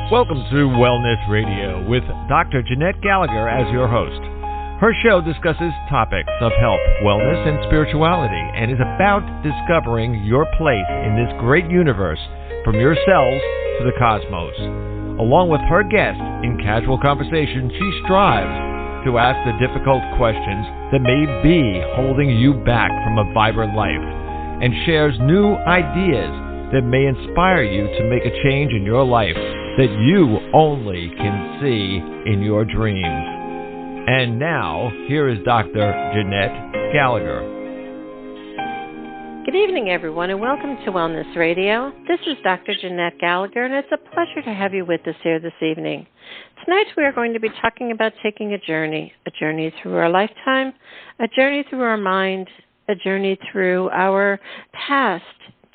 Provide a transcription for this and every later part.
Welcome to Wellness Radio with Dr. Jeanette-Gallagher as your host. Her show discusses topics of health, wellness, and spirituality, and is about discovering your place in this great universe, from your cells to the cosmos. Along with her guest, in casual conversation, she strives to ask the difficult questions that may be holding you back from a vibrant life, and shares new ideas that may inspire you to make a change in your life that you only can see in your dreams. And now, here is Dr. Jeanette-Gallagher. Good evening, everyone, and welcome to Wellness Radio. This is Dr. Jeanette-Gallagher, and it's a pleasure to have you with us here this evening. Tonight, we are going to be talking about taking a journey through our lifetime, a journey through our mind, a journey through our past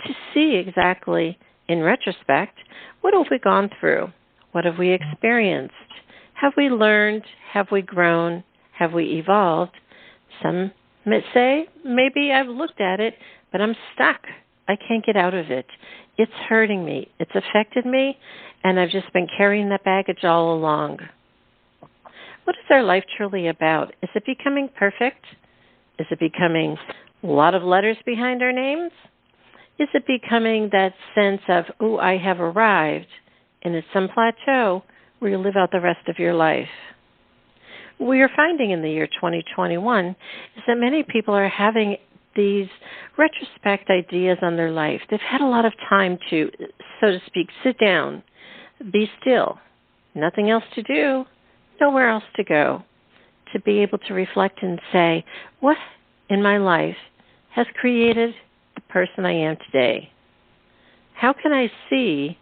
to see exactly, in retrospect, what have we gone through? What have we experienced? Have we learned? Have we grown? Have we evolved? Some may say, maybe I've looked at it, but I'm stuck. I can't get out of it. It's hurting me. It's affected me, and I've just been carrying that baggage all along. What is our life truly about? Is it becoming perfect? Is it becoming a lot of letters behind our names? Is it becoming that sense of, oh, I have arrived, and it's some plateau where you live out the rest of your life? What we are finding in the year 2021 is that many people are having these retrospect ideas on their life. They've had a lot of time to, so to speak, sit down, be still, nothing else to do, nowhere else to go, to be able to reflect and say, what in my life has created the person I am today? How can I see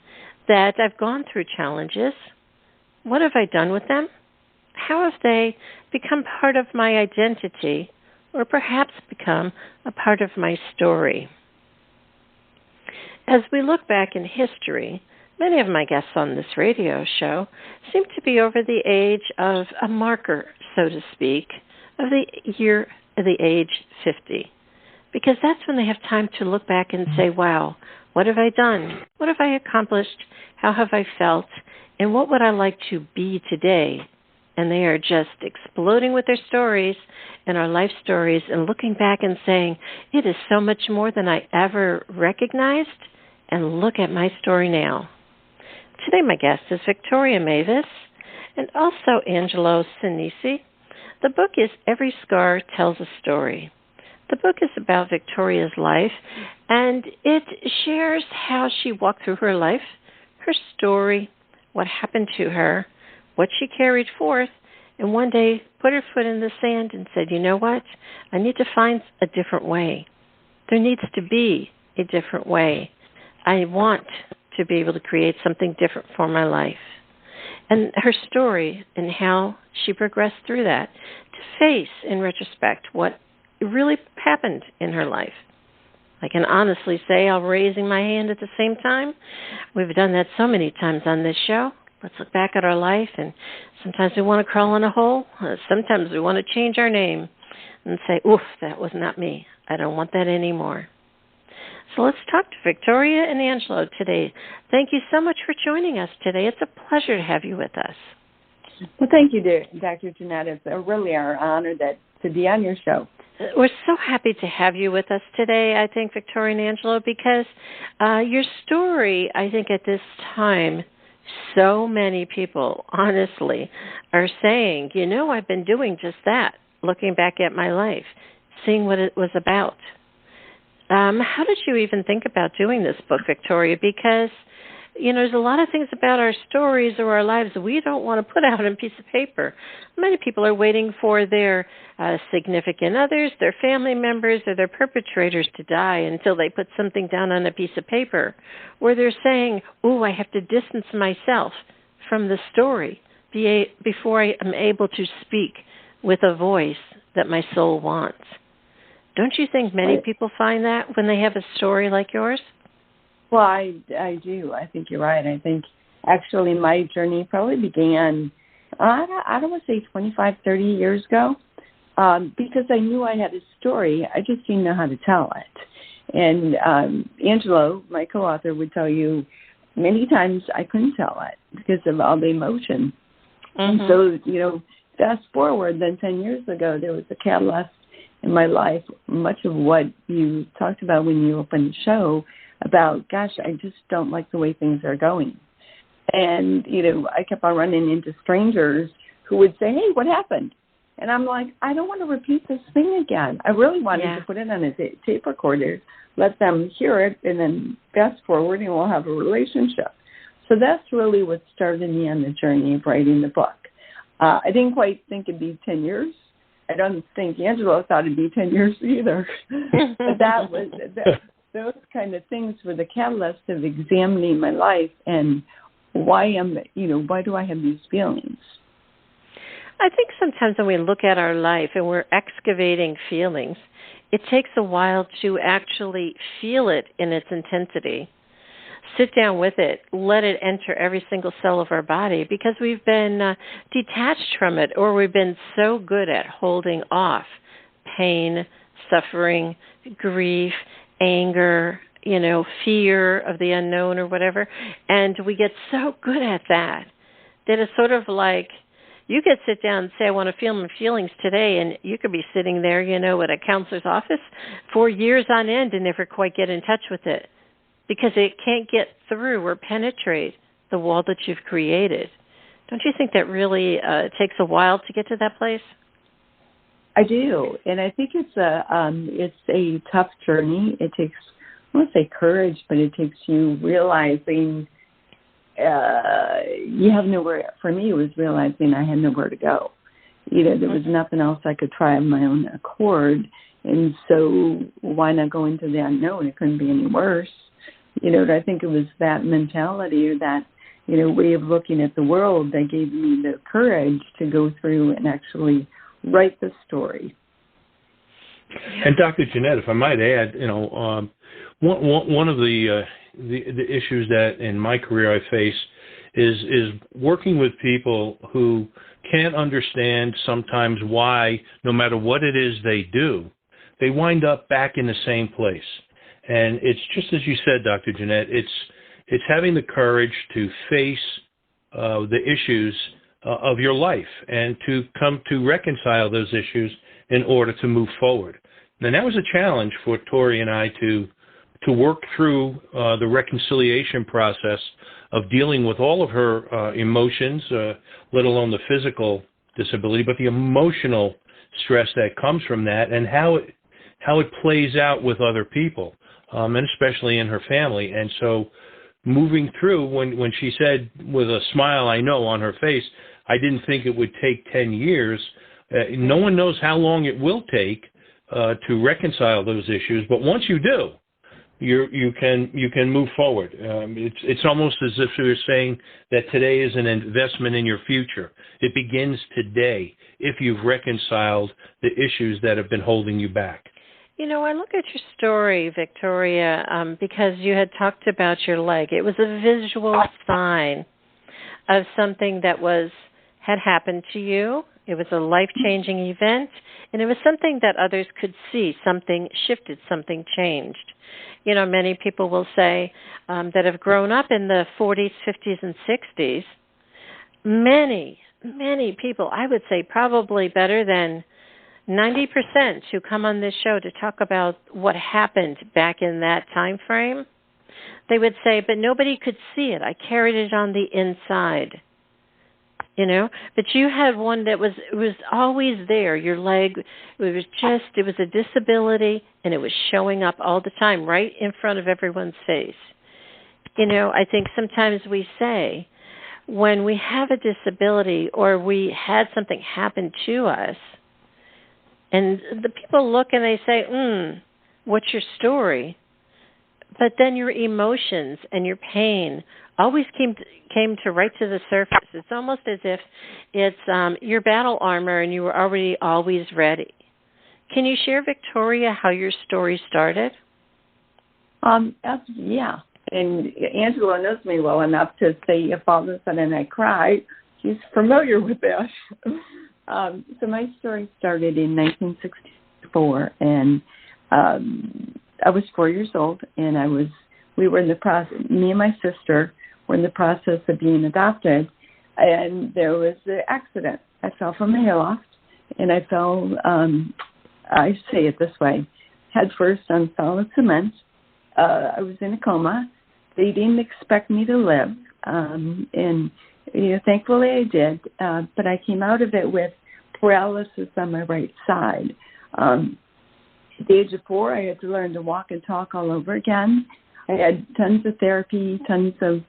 that I've gone through challenges? What have I done with them? How have they become part of my identity, or perhaps become a part of my story? As we look back in history, many of my guests on this radio show seem to be over the age of a marker, so to speak, of the age 50. Because that's when they have time to look back and say, wow, what have I done? What have I accomplished? How have I felt? And what would I like to be today? And they are just exploding with their stories and our life stories and looking back and saying, it is so much more than I ever recognized. And look at my story now. Today my guest is Victoria Mavis and also Angelo Senese. The book is Every Scar Tells a Story. The book is about Victoria's life, and it shares how she walked through her life, her story, what happened to her, what she carried forth, and one day put her foot in the sand and said, you know what? I need to find a different way. There needs to be a different way. I want to be able to create something different for my life. And her story and how she progressed through that to face, in retrospect, what really happened in her life. I can honestly say I'm raising my hand at the same time. We've done that so many times on this show. Let's look back at our life, and sometimes we want to crawl in a hole. Sometimes we want to change our name and say, oof, that was not me. I don't want that anymore. So let's talk to Victoria and Angelo today. Thank you so much for joining us today. It's a pleasure to have you with us. Well, thank you, Dr. Jeanette. It's really our honor to be on your show. We're so happy to have you with us today, I think, Victoria and Angelo, because your story, I think at this time, so many people, honestly, are saying, you know, I've been doing just that, looking back at my life, seeing what it was about. How did you even think about doing this book, Victoria? Because, you know, there's a lot of things about our stories or our lives that we don't want to put out on a piece of paper. Many people are waiting for their significant others, their family members, or their perpetrators to die until they put something down on a piece of paper, where they're saying, oh, I have to distance myself from the story before I am able to speak with a voice that my soul wants. Don't you think many people find that when they have a story like yours? Well, I do. I think you're right. I think actually my journey probably began, I don't want to say 25, 30 years ago, because I knew I had a story. I just didn't know how to tell it. And Angelo, my co-author, would tell you many times I couldn't tell it because of all the emotion. And so, fast forward, then 10 years ago, there was a catalyst in my life, much of what you talked about when you opened the show about, gosh, I just don't like the way things are going. And, I kept on running into strangers who would say, hey, what happened? And I'm like, I don't want to repeat this thing again. I really wanted to put it on a tape recorder, let them hear it, and then fast forward and we'll have a relationship. So that's really what started me on the journey of writing the book. I didn't quite think it'd be 10 years. I don't think Angelo thought it'd be 10 years either. But those kind of things were the catalyst of examining my life and why do I have these feelings? I think sometimes when we look at our life and we're excavating feelings, it takes a while to actually feel it in its intensity. Sit down with it, let it enter every single cell of our body because we've been detached from it, or we've been so good at holding off pain, suffering, grief, anger, fear of the unknown or whatever. And we get so good at that it's sort of like you could sit down and say, I want to feel my feelings today, and you could be sitting there, at a counselor's office for years on end and never quite get in touch with it because it can't get through or penetrate the wall that you've created. Don't you think that really takes a while to get to that place? I do, and I think it's a tough journey. It takes, I won't say courage, but it takes you realizing you have nowhere. For me, it was realizing I had nowhere to go. There was nothing else I could try on my own accord, and so why not go into the unknown? It couldn't be any worse. I think it was that mentality or that way of looking at the world that gave me the courage to go through and actually write the story. And Dr. Jeanette, if I might add, one of the issues that in my career I face is working with people who can't understand sometimes why, no matter what it is they do, they wind up back in the same place. And it's just as you said, Dr. Jeanette, it's having the courage to face the issues of your life and to come to reconcile those issues in order to move forward. And that was a challenge for Tori and I to work through the reconciliation process of dealing with all of her emotions, let alone the physical disability, but the emotional stress that comes from that and how it plays out with other people, and especially in her family. And so moving through, when she said with a smile, I know, on her face, I didn't think it would take 10 years. No one knows how long it will take to reconcile those issues, but once you do, you can move forward. It's almost as if you're saying that today is an investment in your future. It begins today if you've reconciled the issues that have been holding you back. I look at your story, Victoria, because you had talked about your leg. It was a visual sign of something that had happened to you. It was a life-changing event, and it was something that others could see. Something shifted, something changed. Many people will say that have grown up in the 40s, 50s, and 60s. Many, many people, I would say probably better than 90% who come on this show to talk about what happened back in that time frame, they would say, but nobody could see it. I carried it on the inside. But you had one that was always there. Your leg, it was a disability, and it was showing up all the time, right in front of everyone's face. I think sometimes we say, when we have a disability or we had something happen to us, and the people look and they say, what's your story? But then your emotions and your pain always came to right to the surface. It's almost as if it's your battle armor and you were already always ready. Can you share, Victoria, how your story started? Yeah. And Angelo knows me well enough to say if all of a sudden I cry, he's familiar with that. So my story started in 1964, and I was 4 years old, and we were in the process, me and my sister were in the process of being adopted, and there was an accident. I fell from a hayloft, and I fell, I say it this way, head first on solid cement. I was in a coma. They didn't expect me to live, and thankfully I did, but I came out of it with paralysis on my right side. At the age of 4, I had to learn to walk and talk all over again. I had tons of therapy, tons of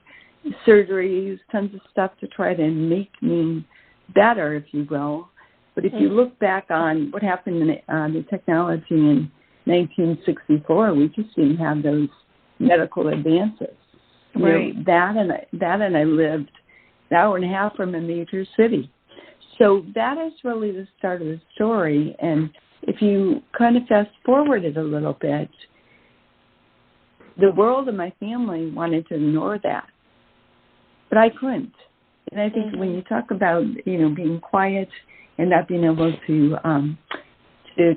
surgeries, tons of stuff to try to make me better, if you will. But if you look back on what happened in the technology in 1964, we just didn't have those medical advances. Right. That and I lived an hour and a half from a major city. So that is really the start of the story. And if you kind of fast forward it a little bit, the world and my family wanted to ignore that, but I couldn't. And I think when you talk about, being quiet and not being able to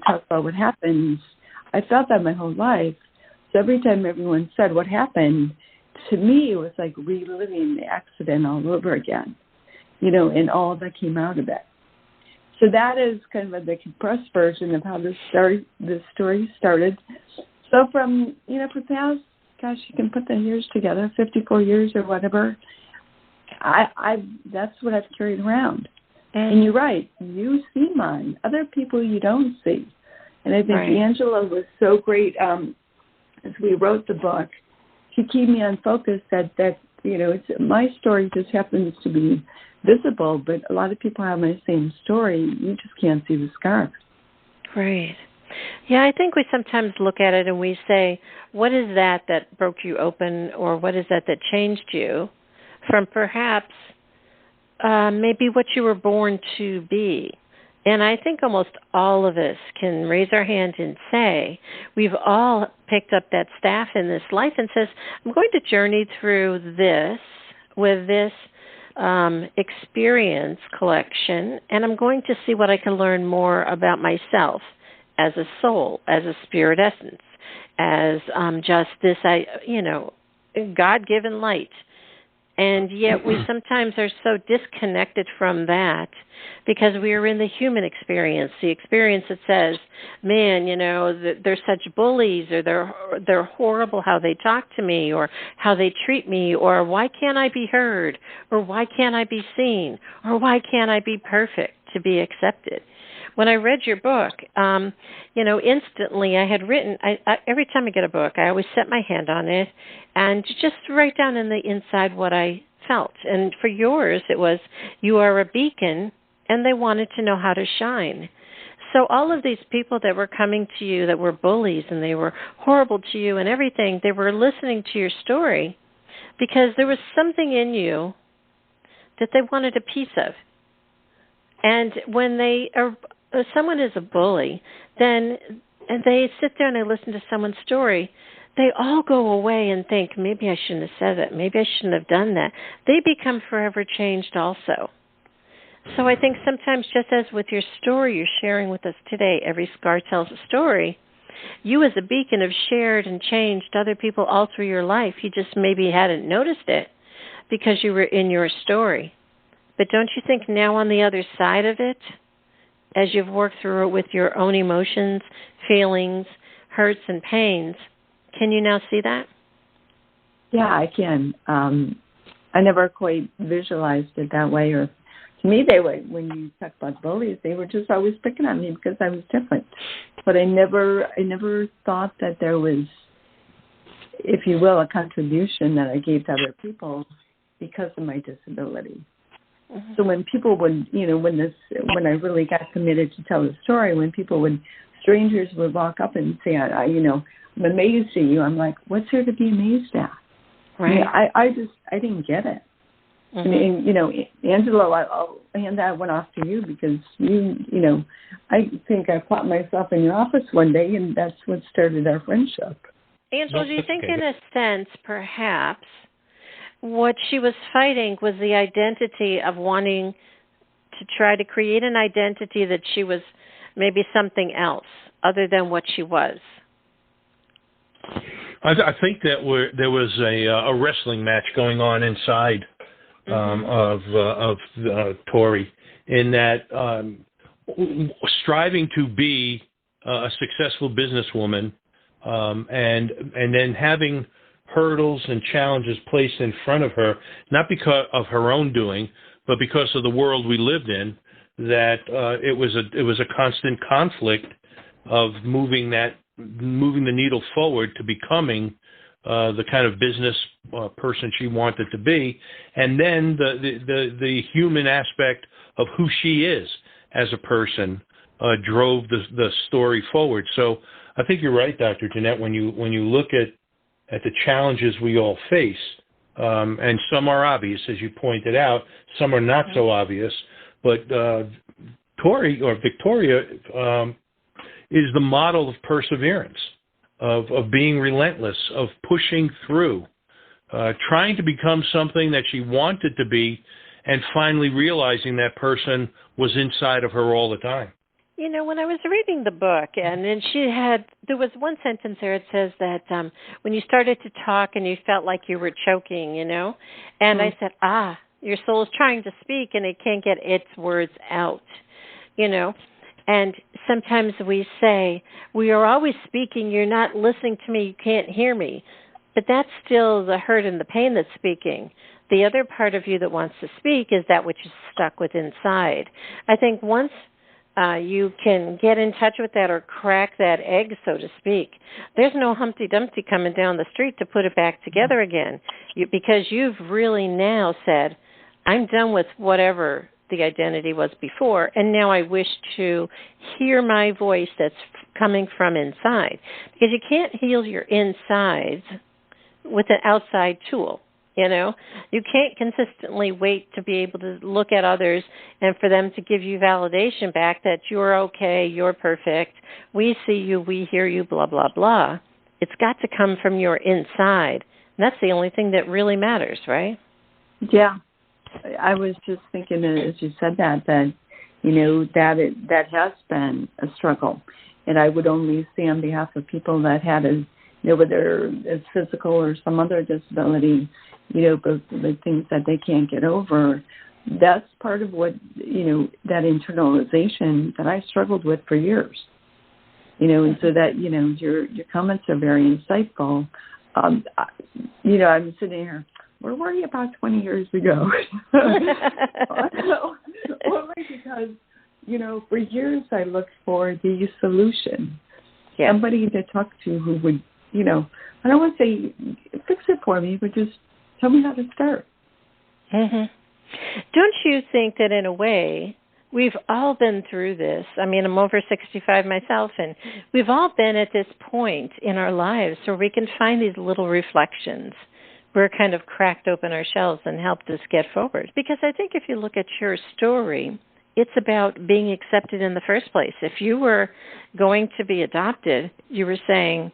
talk about what happens, I felt that my whole life. So every time everyone said what happened, to me it was like reliving the accident all over again, and all that came out of it. So that is kind of the compressed version of how the story started. So from, for the past, gosh, you can put the years together, 54 years or whatever, that's what I've carried around. And you're right, you see mine. Other people you don't see. And I think Angela was so great as we wrote the book to keep me on focus that it's, my story just happens to be visible, but a lot of people have my same story. You just can't see the scars. Right. Yeah, I think we sometimes look at it and we say, what is that broke you open, or what is that changed you from perhaps maybe what you were born to be? And I think almost all of us can raise our hand and say, we've all picked up that staff in this life and says, I'm going to journey through this with this experience collection, and I'm going to see what I can learn more about myself as a soul, as a spirit essence, as just this, God-given light. And yet we sometimes are so disconnected from that because we are in the human experience, the experience that says, man, they're such bullies, or they're horrible how they talk to me, or how they treat me, or why can't I be heard, or why can't I be seen, or why can't I be perfect to be accepted? When I read your book, instantly I had written, every time I get a book, I always set my hand on it and just write down in the inside what I felt. And for yours, it was, you are a beacon, and they wanted to know how to shine. So all of these people that were coming to you that were bullies and they were horrible to you and everything, they were listening to your story because there was something in you that they wanted a piece of. And when someone is a bully, then and they sit there and they listen to someone's story, they all go away and think, maybe I shouldn't have said that. Maybe I shouldn't have done that. They become forever changed also. So I think sometimes, just as with your story you're sharing with us today, every scar tells a story, you as a beacon have shared and changed other people all through your life. You just maybe hadn't noticed it because you were in your story. But don't you think now on the other side of it, as you've worked through it with your own emotions, feelings, hurts, and pains, can you now see that? Yeah, I can. I never quite visualized it that way. Or to me, they were, when you talk about bullies, they were just always picking on me because I was different. But I never thought that there was, if you will, a contribution that I gave to other people because of my disability. Mm-hmm. So when people would, when I really got committed to tell the story, when strangers would walk up and say, I'm amazed at you, I'm like, what's there to be amazed at? Right. I didn't get it. Mm-hmm. And, Angelo, I'll hand that one off to you because I think I caught myself in your office one day, and that's what started our friendship. Angelo, do you think in a sense, perhaps, what she was fighting was the identity of wanting to try to create an identity that she was maybe something else other than what she was? I think that there was a wrestling match going on inside of Tori, in that striving to be a successful businesswoman, and then having hurdles and challenges placed in front of her, not because of her own doing, but because of the world we lived in, that it was a constant conflict of moving the needle forward to becoming the kind of business person she wanted to be, and then the human aspect of who she is as a person drove the story forward. So I think you're right, Dr. Jeanette, when you look at the challenges we all face, and some are obvious, as you pointed out, some are not so obvious, but Tori, or Victoria, is the model of perseverance, of being relentless, of pushing through, trying to become something that she wanted to be, and finally realizing that person was inside of her all the time. You know, when I was reading the book, and then there was one sentence there, it says that when you started to talk and you felt like you were choking, and I said, your soul is trying to speak and it can't get its words out, and sometimes we say, we are always speaking, you're not listening to me, you can't hear me, but that's still the hurt and the pain that's speaking. The other part of you that wants to speak is that which is stuck with inside. I think once you can get in touch with that, or crack that egg, so to speak, there's no Humpty Dumpty coming down the street to put it back together again, because you've really now said, I'm done with whatever the identity was before, and now I wish to hear my voice that's coming from inside, because you can't heal your insides with an outside tool. You can't consistently wait to be able to look at others and for them to give you validation back that you're okay, you're perfect, we see you, we hear you, blah, blah, blah. It's got to come from your inside. And that's the only thing that really matters, right? Yeah. I was just thinking, as you said that has been a struggle. And I would only say on behalf of people that had whether it's physical or some other disability, but the things that they can't get over, that's part of what, that internalization that I struggled with for years, and so that, your comments are very insightful. I'm sitting here, where were you about 20 years ago? Only because, for years I looked for the solution, somebody to talk to who would, I don't want to say fix it for me, but just tell me how to start. Mm-hmm. Don't you think that in a way we've all been through this? I mean, I'm over 65 myself, and we've all been at this point in our lives where we can find these little reflections. We're kind of cracked open our shells and helped us get forward. Because I think if you look at your story, it's about being accepted in the first place. If you were going to be adopted, you were saying,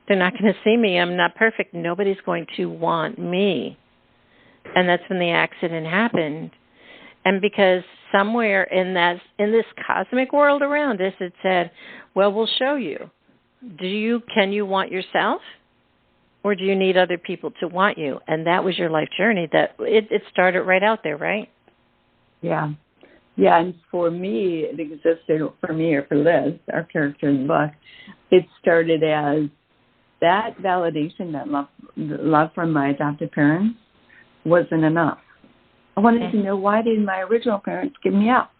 they're not going to see me. I'm not perfect. Nobody's going to want me. And that's when the accident happened. And because somewhere in this cosmic world around us, it said, well, we'll show you. Can you want yourself? Or do you need other people to want you? And that was your life journey. That it started right out there, right? Yeah. Yeah, and for me, it existed, for me or for Liz, our character in the book, it started as that validation, that love from my adopted parents wasn't enough. I wanted to know, why didn't my original parents give me up?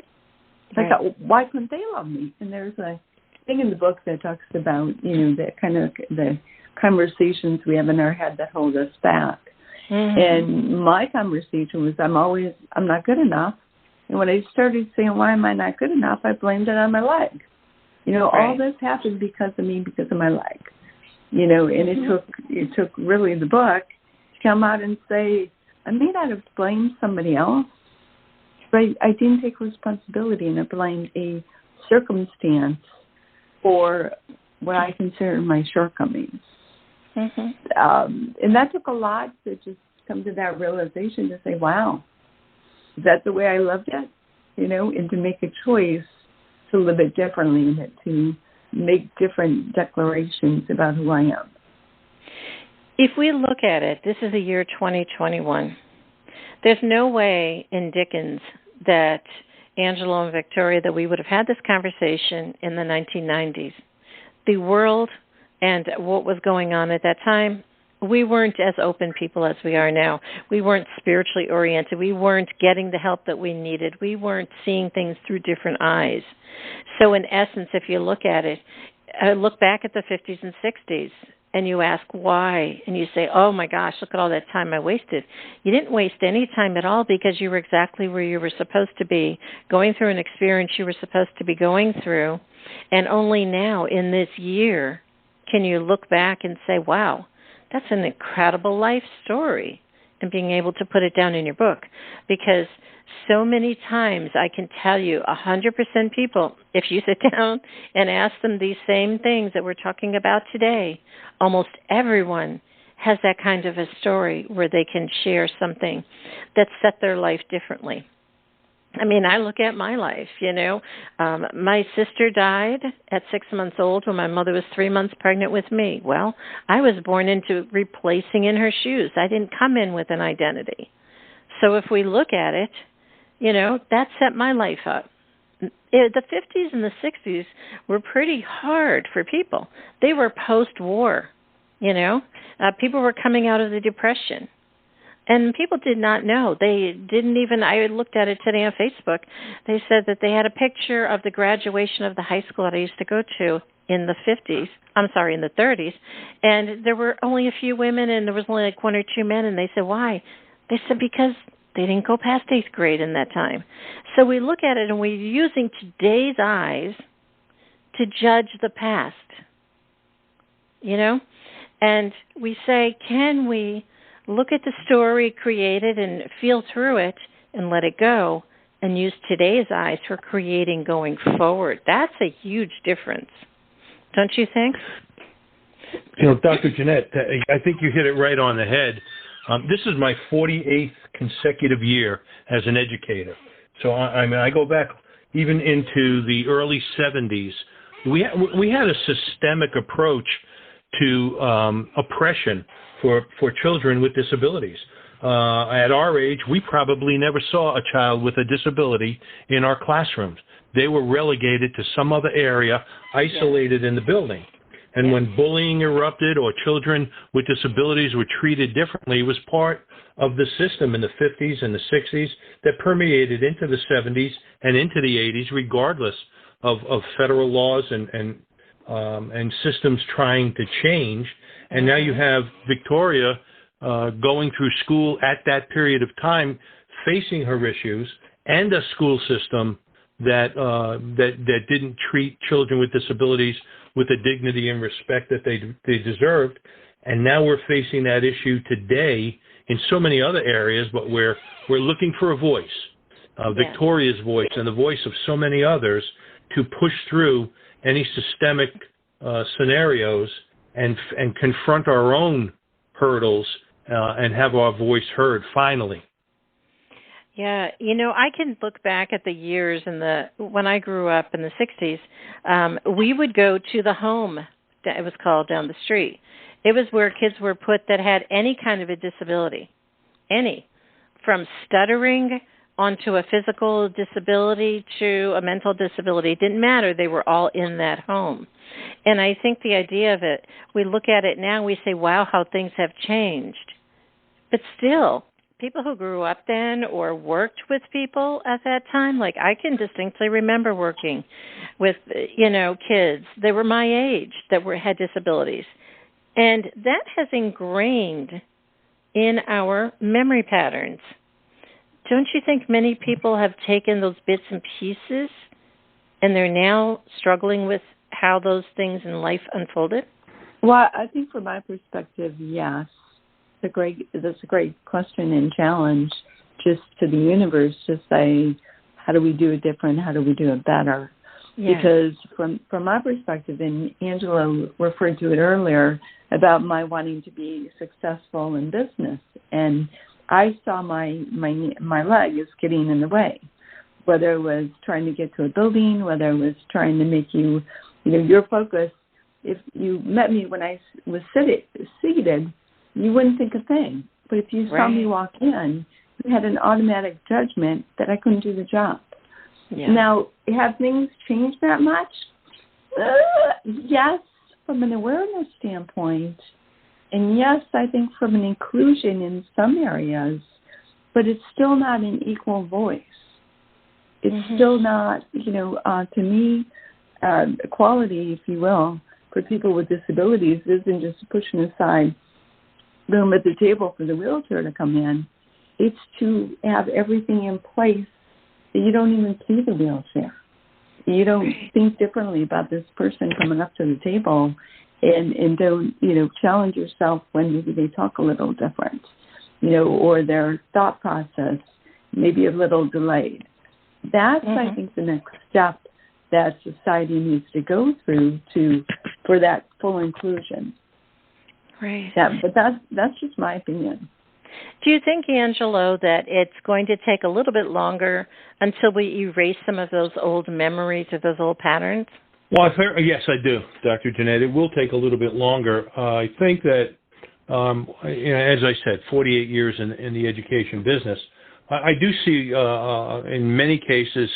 I thought, why couldn't they love me? And there's a thing in the book that talks about, the kind of the conversations we have in our head that hold us back. Mm-hmm. And my conversation was, I'm not good enough. And when I started saying, why am I not good enough, I blamed it on my leg. All this happened because of me, because of my leg. And it took really the book to come out and say, I may not have blamed somebody else, but I didn't take responsibility, and I blamed a circumstance for what I consider my shortcomings. Mm-hmm. And that took a lot to just come to that realization to say, wow, is that the way I lived it? And to make a choice to live it differently, and to make different declarations about who I am. If we look at it, this is the year 2021. There's no way in Dickens that Angelo and Victoria, that we would have had this conversation in the 1990s. The world and what was going on at that time, we weren't as open people as we are now. We weren't spiritually oriented. We weren't getting the help that we needed. We weren't seeing things through different eyes. So in essence, if you look at it, look back at the 50s and 60s, and you ask why, and you say, oh my gosh, look at all that time I wasted. You didn't waste any time at all because you were exactly where you were supposed to be, going through an experience you were supposed to be going through, and only now in this year can you look back and say, wow, that's an incredible life story, and being able to put it down in your book. Because so many times I can tell you 100% people, if you sit down and ask them these same things that we're talking about today, almost everyone has that kind of a story where they can share something that set their life differently. I mean, I look at my life, my sister died at 6 months old when my mother was 3 months pregnant with me. Well, I was born into replacing in her shoes. I didn't come in with an identity. So if we look at it, that set my life up. The 50s and the 60s were pretty hard for people. They were post-war, people were coming out of the Depression. And people did not know. They didn't even, I looked at it today on Facebook. They said that they had a picture of the graduation of the high school that I used to go to in the 30s. And there were only a few women and there was only like one or two men. And they said, why? They said, because they didn't go past 8th grade in that time. So we look at it and we're using today's eyes to judge the past, And we say, can we look at the story created and feel through it and let it go and use today's eyes for creating going forward? That's a huge difference. Don't you think? Dr. Jeanette, I think you hit it right on the head. This is my 48th consecutive year as an educator. So, I go back even into the early 70s. We had a systemic approach to oppression for children with disabilities. At our age, we probably never saw a child with a disability in our classrooms. They were relegated to some other area, isolated in the building. And when bullying erupted or children with disabilities were treated differently, it was part of the system in the 50s and the 60s that permeated into the 70s and into the 80s, regardless of federal laws and systems trying to change. And now you have Victoria going through school at that period of time, facing her issues, and a school system that didn't treat children with disabilities with the dignity and respect that they deserved. And now we're facing that issue today in so many other areas, but we're looking for a voice, Victoria's voice, and the voice of so many others to push through any systemic scenarios and confront our own hurdles and have our voice heard finally. Yeah, I can look back at the years when I grew up in the 60s, we would go to the home, that it was called, down the street. It was where kids were put that had any kind of a disability, from stuttering onto a physical disability to a mental disability. It didn't matter. They were all in that home. And I think the idea of it, we look at it now, we say, wow, how things have changed. But still, people who grew up then or worked with people at that time, like I can distinctly remember working with, kids that were my age that had disabilities. And that has ingrained in our memory patterns. Don't you think many people have taken those bits and pieces and they're now struggling with how those things in life unfolded? Well, I think from my perspective, yes. That's a great question and challenge just to the universe to say, how do we do it different? How do we do it better? Yeah. Because from my perspective, and Angela referred to it earlier about my wanting to be successful in business, and I saw my leg is getting in the way, whether it was trying to get to a building, whether it was trying to make your focus. If you met me when I was seated, you wouldn't think a thing. But if you saw Right. me walk in, you had an automatic judgment that I couldn't do the job. Yeah. Now, have things changed that much? Yes, from an awareness standpoint. And yes, I think from an inclusion in some areas, but it's still not an equal voice. It's still not, to me, equality, if you will, for people with disabilities isn't just pushing aside room at the table for the wheelchair to come in. It's to have everything in place that you don't even see the wheelchair. You don't think differently about this person coming up to the table and don't, challenge yourself when maybe they talk a little different, or their thought process maybe a little delayed. That's, I think, the next step that society needs to go through for that full inclusion. Right. But that's just my opinion. Do you think, Angelo, that it's going to take a little bit longer until we erase some of those old memories or those old patterns? Well, yes, I do, Dr. Jeanette. It will take a little bit longer. I think that, as I said, 48 years in the education business, I do see in many cases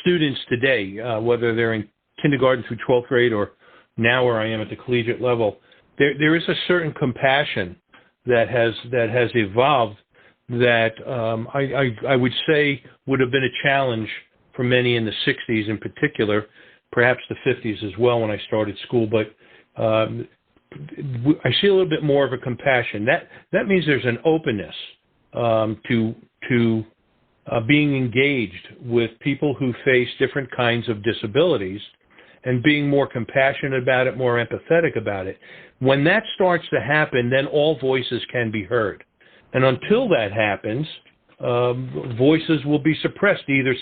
students today, whether they're in kindergarten through 12th grade or now where I am at the collegiate level, there is a certain compassion that has evolved that I would say would have been a challenge for many in the 60s in particular, perhaps the 50s as well when I started school. But I see a little bit more of a compassion. That means there's an openness to being engaged with people who face different kinds of disabilities and being more compassionate about it, more empathetic about it. When that starts to happen, then all voices can be heard. And until that happens, voices will be suppressed. Either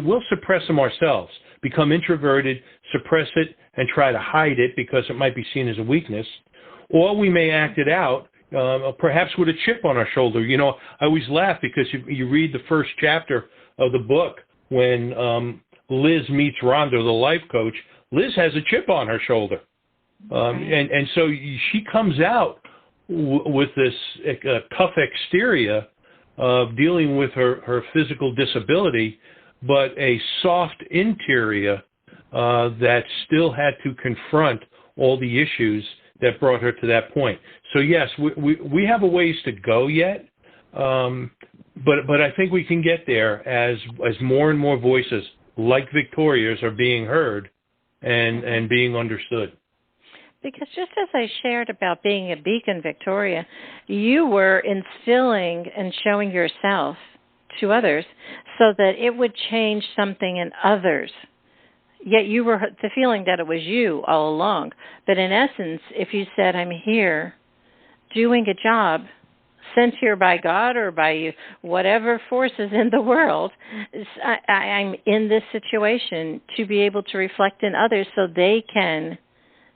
we'll suppress them ourselves, become introverted, suppress it, and try to hide it because it might be seen as a weakness, or we may act it out, perhaps with a chip on our shoulder. I always laugh because you read the first chapter of the book when Liz meets Rhonda, the life coach. Liz has a chip on her shoulder. And so she comes out with this tough exterior of dealing with her physical disability, but a soft interior that still had to confront all the issues that brought her to that point. So yes, we have a ways to go yet, but I think we can get there as more and more voices like Victoria's are being heard and being understood. Because just as I shared about being a beacon, Victoria, you were instilling and showing yourself to others so that it would change something in others. Yet you were the feeling that it was you all along. But in essence, if you said, I'm here doing a job sent here by God or by whatever forces in the world, I'm in this situation to be able to reflect in others so they can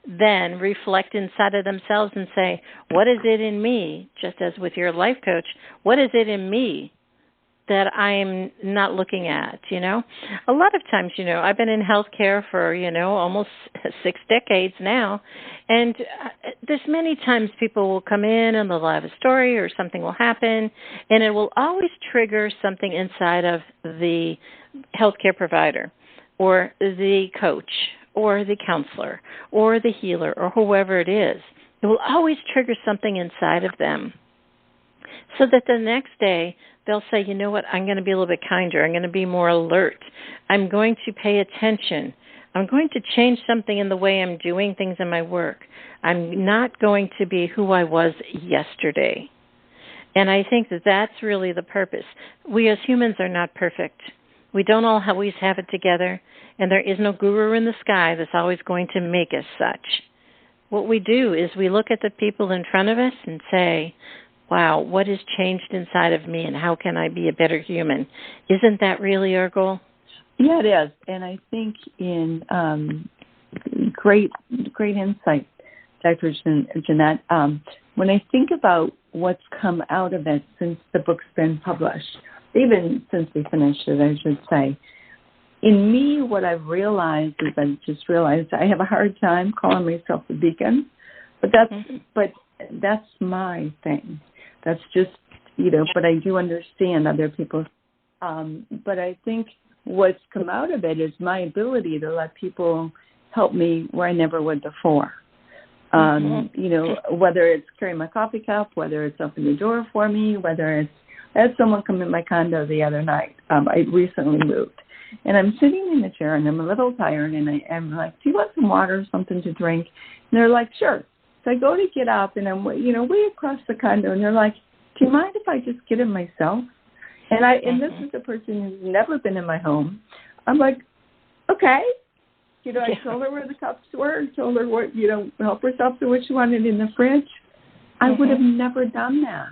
then reflect inside of themselves and say, what is it in me, just as with your life coach, what is it in me that I'm not looking at, A lot of times, I've been in healthcare for, almost 6 decades now, and there's many times people will come in and they'll have a story or something will happen, and it will always trigger something inside of the healthcare provider or the coach or the counselor or the healer or whoever it is. It will always trigger something inside of them so that the next day they'll say, you know what, I'm going to be a little bit kinder. I'm going to be more alert. I'm going to pay attention. I'm going to change something in the way I'm doing things in my work. I'm not going to be who I was yesterday. And I think that that's really the purpose. We as humans are not perfect. We don't always have it together, and there is no guru in the sky that's always going to make us such. What we do is we look at the people in front of us and say, wow, what has changed inside of me, and how can I be a better human? Isn't that really our goal? Yeah, it is. And I think in great insight, Dr. Jeanette, when I think about what's come out of it since the book's been published, even since we finished it, I should say, in me, what I've realized is I have a hard time calling myself a beacon, but that's my thing. That's just, but I do understand other people. But I think what's come out of it is my ability to let people help me where I never would before. Whether it's carrying my coffee cup, whether it's opening the door for me, whether it's, I had someone come in my condo the other night. I recently moved. And I'm sitting in the chair, and I'm a little tired, and I'm like, do you want some water or something to drink? And they're like, sure. So I go to get up, and I'm, way across the condo, and they're like, do you mind if I just get it myself? And this is a person who's never been in my home. I'm like, okay. I told her where the cups were, told her what, help herself to what she wanted in the fridge. I would have never done that.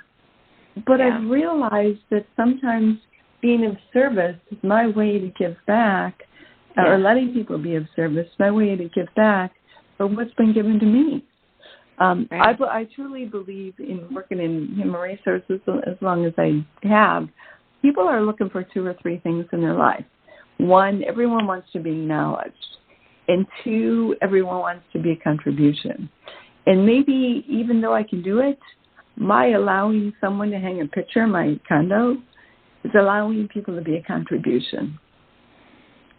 But I've realized that sometimes being of service is my way to give back, or letting people be of service, my way to give back for what's been given to me. I truly believe in working in human resources as long as I have. People are looking for 2 or 3 things in their life. 1, everyone wants to be acknowledged. And 2, everyone wants to be a contribution. And maybe even though I can do it, my allowing someone to hang a picture in my condo is allowing people to be a contribution.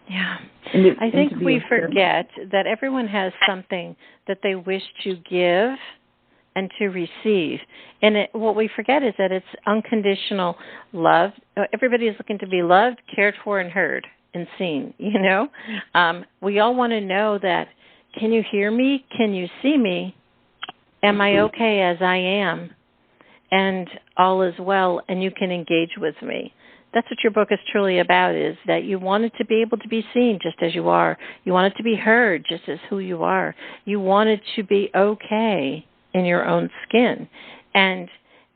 Yeah. I think we forget that everyone has something that they wish to give and to receive. And what we forget is that it's unconditional love. Everybody is looking to be loved, cared for, and heard and seen, We all want to know that, can you hear me? Can you see me? Am I okay as I am? And all is well, and you can engage with me. That's what your book is truly about, is that you wanted to be able to be seen just as you are. You wanted to be heard just as who you are. You wanted to be okay in your own skin. And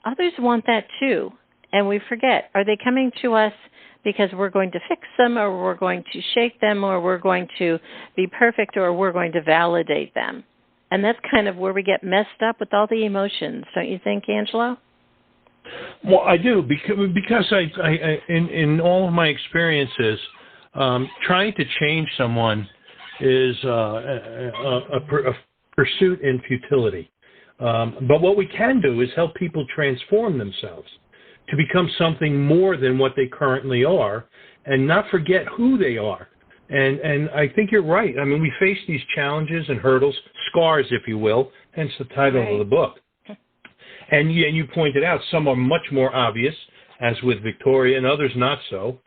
others want that too. And we forget, are they coming to us because we're going to fix them, or we're going to shake them, or we're going to be perfect, or we're going to validate them? And that's kind of where we get messed up with all the emotions, don't you think, Angelo? Well, I do, because I in all of my experiences, trying to change someone is a pursuit in futility. But what we can do is help people transform themselves to become something more than what they currently are, and not forget who they are. And I think you're right. I mean, we face these challenges and hurdles, scars, if you will, hence the title of the book. And you pointed out some are much more obvious, as with Victoria, and others not so.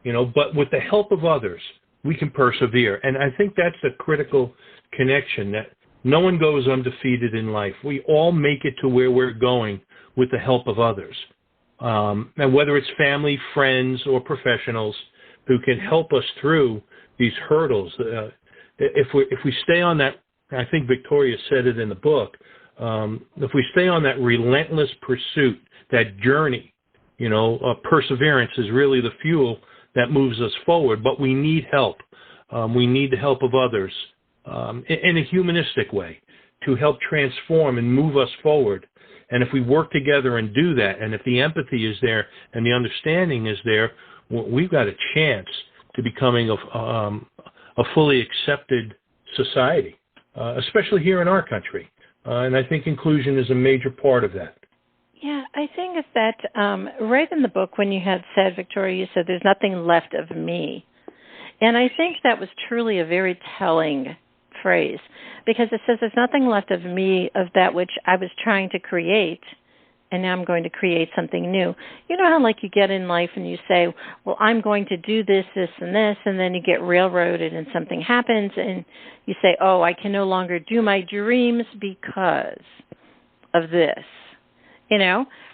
But with the help of others, we can persevere. And I think that's a critical connection, that no one goes undefeated in life. We all make it to where we're going with the help of others. And whether it's family, friends, or professionals who can help us through these hurdles, if we stay on that, I think Victoria said it in the book, if we stay on that relentless pursuit, that journey, perseverance is really the fuel that moves us forward. But we need help. We need the help of others in a humanistic way to help transform and move us forward. And if we work together and do that, and if the empathy is there and the understanding is there, we've got a chance to becoming a fully accepted society, especially here in our country. And I think inclusion is a major part of that. Yeah, I think that right in the book when you had said, Victoria, you said, there's nothing left of me. And I think that was truly a very telling phrase, because it says there's nothing left of me, of that which I was trying to create, and now I'm going to create something new. You know how like you get in life and you say, well, I'm going to do this, this, and this, and then you get railroaded and something happens and you say, oh, I can no longer do my dreams because of this.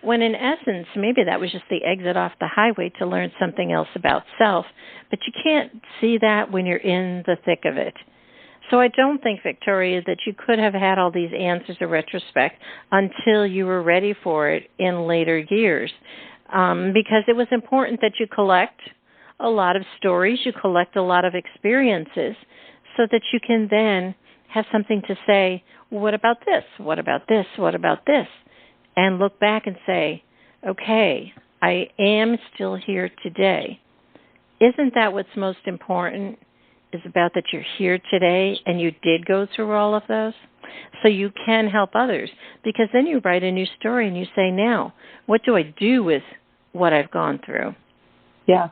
When in essence, maybe that was just the exit off the highway to learn something else about self, but you can't see that when you're in the thick of it. So I don't think, Victoria, that you could have had all these answers in retrospect until you were ready for it in later years, because it was important that you collect a lot of stories, you collect a lot of experiences, so that you can then have something to say, what about this? What about this? What about this? And look back and say, okay, I am still here today. Isn't that what's most important? Is about that you're here today and you did go through all of those? so you can help others. Because then you write a new story and you say, now, what do I do with what I've gone through? Yeah,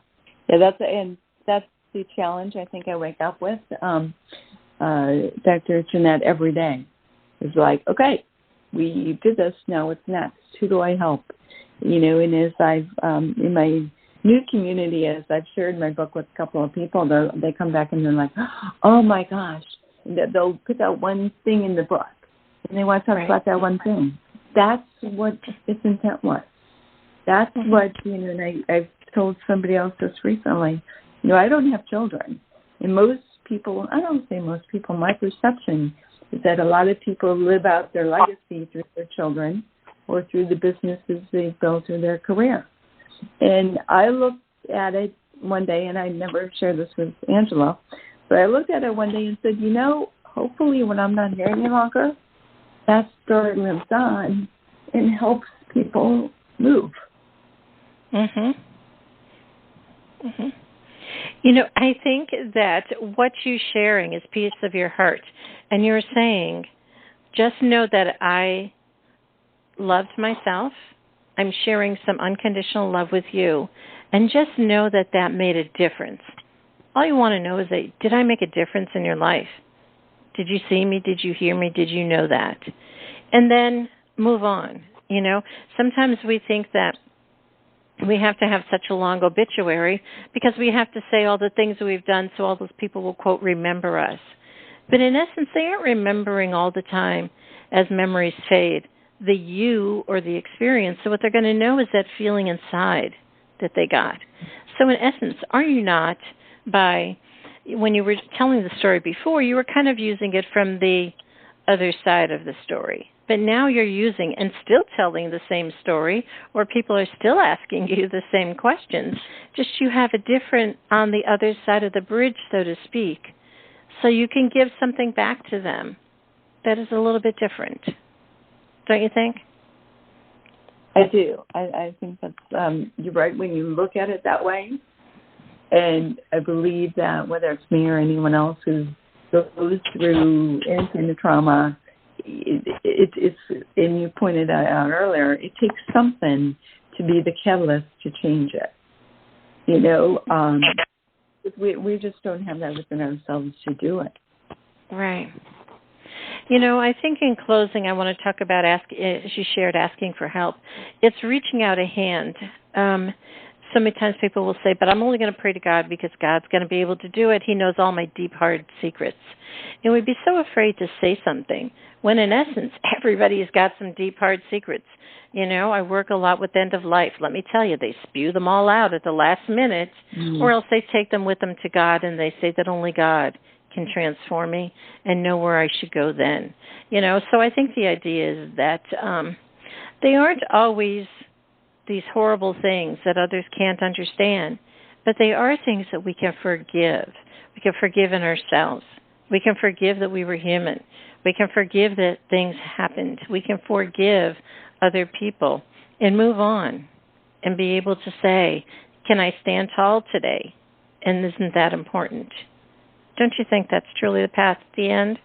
that's the challenge I think I wake up with, Dr. Jeanette, every day. It's like, okay, we did this, now what's next? Who do I help? And as I've, in my new community, as I've shared my book with a couple of people, they come back and they're like, oh my gosh, they'll put that one thing in the book, and they want to talk about that one thing. That's what its intent was. That's what, and I've told somebody else this recently, I don't have children. And most people, I don't say most people, my perception is that a lot of people live out their legacy through their children or through the businesses they've built through their career. And I looked at it one day, and I never shared this with Angelo, but I looked at it one day and said, hopefully when I'm not here any longer, that story lives on and helps people move. Mm-hmm. Mm-hmm. I think that what you're sharing is piece of your heart. And you're saying, just know that I loved myself. I'm sharing some unconditional love with you. And just know that that made a difference. All you want to know is, did I make a difference in your life? Did you see me? Did you hear me? Did you know that? And then move on. Sometimes we think that we have to have such a long obituary because we have to say all the things we've done so all those people will, quote, remember us. But in essence, they aren't remembering all the time as memories fade, the you or the experience. So what they're going to know is that feeling inside that they got. So in essence, are you not, when you were telling the story before, you were kind of using it from the other side of the story. But now you're using and still telling the same story, or people are still asking you the same questions. Just you have a different on the other side of the bridge, so to speak. So you can give something back to them that is a little bit different. Don't you think? I do. I think that's, you're right when you look at it that way. And I believe that whether it's me or anyone else who goes through any kind of trauma, it's and you pointed out earlier, it takes something to be the catalyst to change it. We just don't have that within ourselves to do it. Right. I think in closing, I want to talk about, as you shared, asking for help. It's reaching out a hand. So many times people will say, but I'm only going to pray to God because God's going to be able to do it. He knows all my deep, hard secrets. And we'd be so afraid to say something when, in essence, everybody's got some deep, hard secrets. I work a lot with end of life. Let me tell you, they spew them all out at the last minute, or else they take them with them to God, and they say that only God can transform me and know where I should go then. So I think the idea is that they aren't always these horrible things that others can't understand, but they are things that we can forgive. We can forgive in ourselves. We can forgive that we were human. We can forgive that things happened. We can forgive other people and move on and be able to say, can I stand tall today? And isn't that important? Don't you think that's truly the path at the end?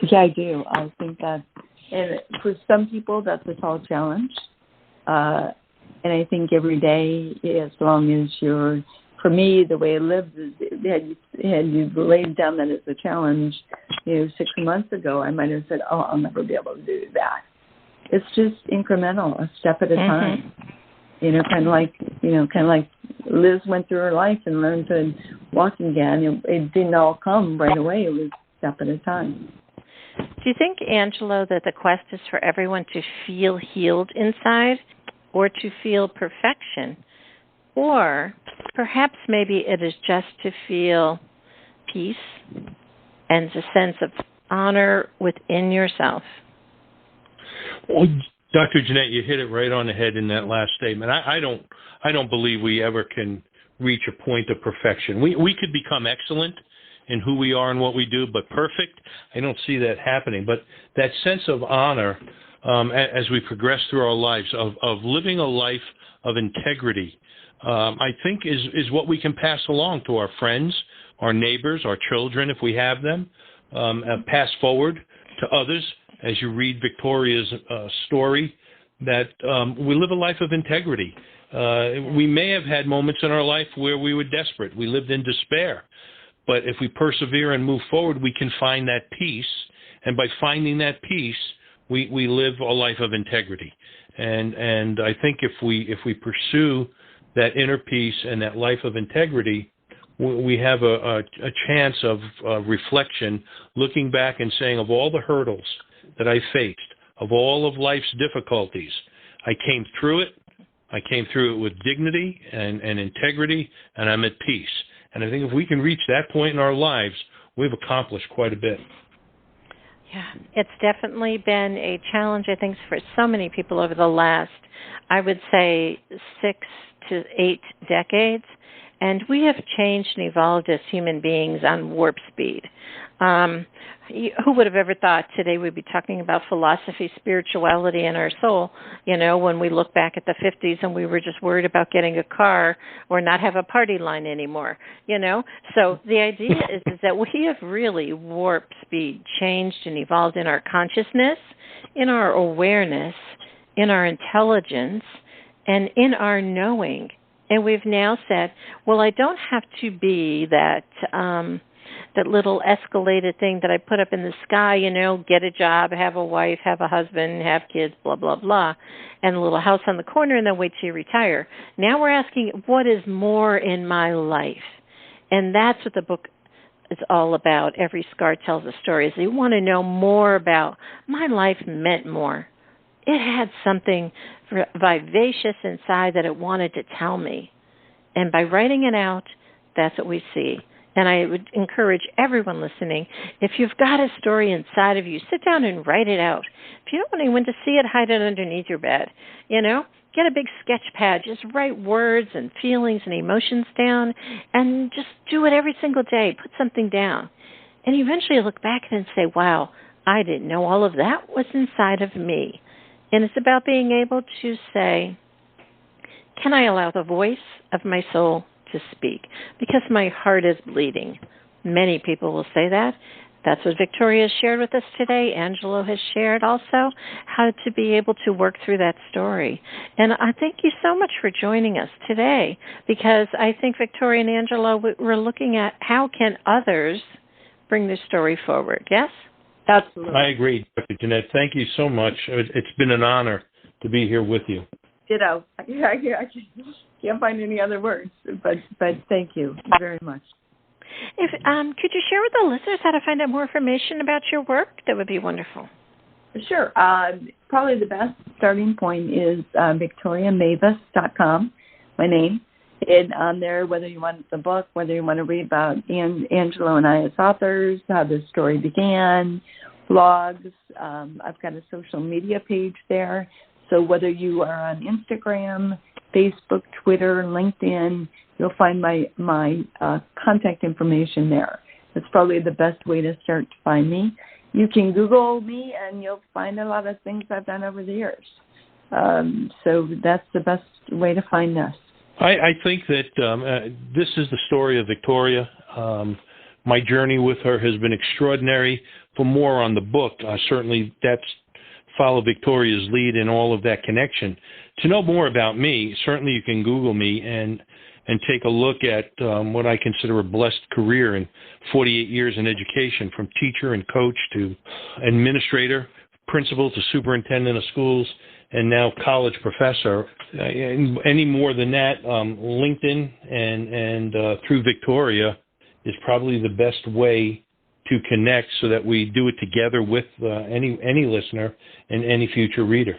Yeah, I do. I think that, and for some people, that's a tall challenge. And I think every day, as long as you're, for me, the way I live, had you laid down that as a challenge, 6 months ago, I might have said, I'll never be able to do that. It's just incremental, a step at a time. Kind of like Liz went through her life and learned to walk again. It didn't all come right away. It was a step at a time. Do you think, Angelo, that the quest is for everyone to feel healed inside or to feel perfection? Or perhaps maybe it is just to feel peace and a sense of honor within yourself? Well, Dr. Jeanette, you hit it right on the head in that last statement. I don't believe we ever can reach a point of perfection. We could become excellent in who we are and what we do, but perfect, I don't see that happening. But that sense of honor as we progress through our lives, of living a life of integrity, I think is what we can pass along to our friends, our neighbors, our children, if we have them. pass forward to others as you read Victoria's story, that we live a life of integrity. We may have had moments in our life where we were desperate. We lived in despair. But if we persevere and move forward, we can find that peace. And by finding that peace, we live a life of integrity. And I think if we pursue that inner peace and that life of integrity, we have a chance of reflection, looking back and saying, of all the hurdles that I faced, of all of life's difficulties, I came through it. I came through it with dignity and integrity, and I'm at peace. And I think if we can reach that point in our lives, we've accomplished quite a bit. Yeah, it's definitely been a challenge, I think, for so many people over the last, I would say, 6 to 8 decades. And we have changed and evolved as human beings on warp speed. Who would have ever thought today we'd be talking about philosophy, spirituality, and our soul, when we look back at the 50s and we were just worried about getting a car or not have a party line anymore, So the idea is that we have really warp speed changed and evolved in our consciousness, in our awareness, in our intelligence, and in our knowing. And we've now said, well, I don't have to be that little escalated thing that I put up in the sky, get a job, have a wife, have a husband, have kids, blah, blah, blah, and a little house on the corner, and then wait till you retire. Now we're asking, what is more in my life? And that's what the book is all about. Every scar tells a story. Is you want to know more about my life meant more. It had something vivacious inside that it wanted to tell me. And by writing it out, that's what we see. And I would encourage everyone listening, if you've got a story inside of you, sit down and write it out. If you don't want anyone to see it, hide it underneath your bed. Get a big sketch pad. Just write words and feelings and emotions down, and just do it every single day. Put something down. And eventually look back and say, wow, I didn't know all of that was inside of me. And it's about being able to say, can I allow the voice of my soul to speak? Because my heart is bleeding. Many people will say that. That's what Victoria has shared with us today. Angelo has shared also how to be able to work through that story. And I thank you so much for joining us today, because I think Victoria and Angelo, we're looking at how can others bring their story forward. Yes? Absolutely. I agree, Dr. Jeanette. Thank you so much. It's been an honor to be here with you. Ditto. I can't find any other words, but thank you very much. If could you share with the listeners how to find out more information about your work? That would be wonderful. Sure. Probably the best starting point is victoriamavis.com, my name. And on there, whether you want the book, whether you want to read about Angelo and I as authors, how the story began, blogs. I've got a social media page there. So whether you are on Instagram, Facebook, Twitter, LinkedIn, you'll find my contact information there. That's probably the best way to start to find me. You can Google me, and you'll find a lot of things I've done over the years. So that's the best way to find us. I think that this is the story of Victoria. My journey with her has been extraordinary. For more on the book, certainly follow Victoria's lead in all of that connection. To know more about me, certainly you can Google me and take a look at what I consider a blessed career in 48 years in education, from teacher and coach to administrator, principal to superintendent of schools, and now college professor. Any more than that, LinkedIn and through Victoria is probably the best way to connect, so that we do it together with any listener and any future reader.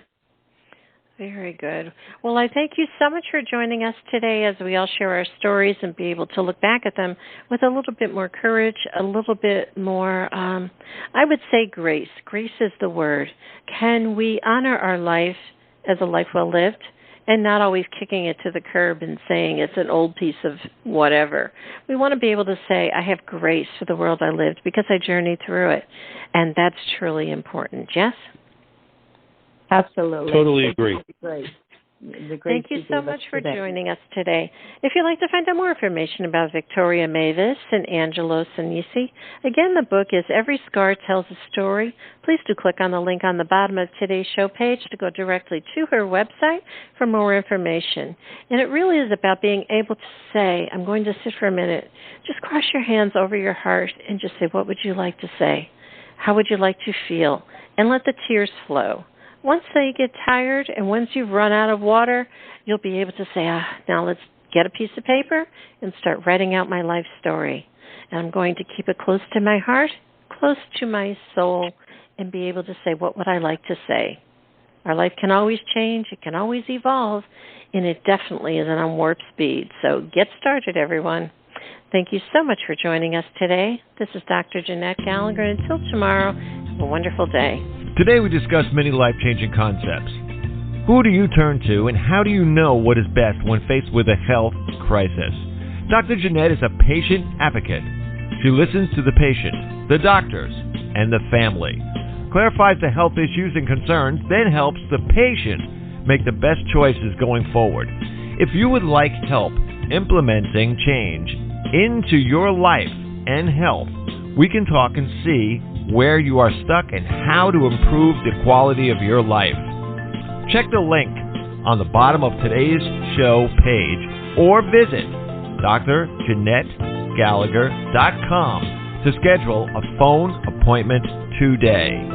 Very good. Well, I thank you so much for joining us today as we all share our stories and be able to look back at them with a little bit more courage, a little bit more, I would say grace. Grace is the word. Can we honor our life as a life well lived, and not always kicking it to the curb and saying it's an old piece of whatever? We want to be able to say, I have grace for the world I lived because I journeyed through it. And that's truly important. Yes? Absolutely. Totally agree. Great. the grace Thank you so much for today. joining us today. If you'd like to find out more information about Victoria Mavis and Angelo Senese, again, the book is Every Scar Tells a Story. Please do click on the link on the bottom of today's show page to go directly to her website for more information. And it really is about being able to say, I'm going to sit for a minute, just cross your hands over your heart and just say, what would you like to say? How would you like to feel? And let the tears flow. Once they get tired and once you've run out of water, you'll be able to say, now let's get a piece of paper and start writing out my life story. And I'm going to keep it close to my heart, close to my soul, and be able to say, what would I like to say? Our life can always change, it can always evolve, and it definitely isn't on warp speed. So get started, everyone. Thank you so much for joining us today. This is Dr. Jeanette-Gallagher. Until tomorrow, have a wonderful day. Today we discussed many life-changing concepts. Who do you turn to, and how do you know what is best when faced with a health crisis? Dr. Jeanette is a patient advocate. She listens to the patient, the doctors, and the family, clarifies the health issues and concerns, then helps the patient make the best choices going forward. If you would like help implementing change into your life and health, we can talk and see where you are stuck and how to improve the quality of your life. Check the link on the bottom of today's show page or visit dr-jeanette-gallagher.com to schedule a phone appointment today.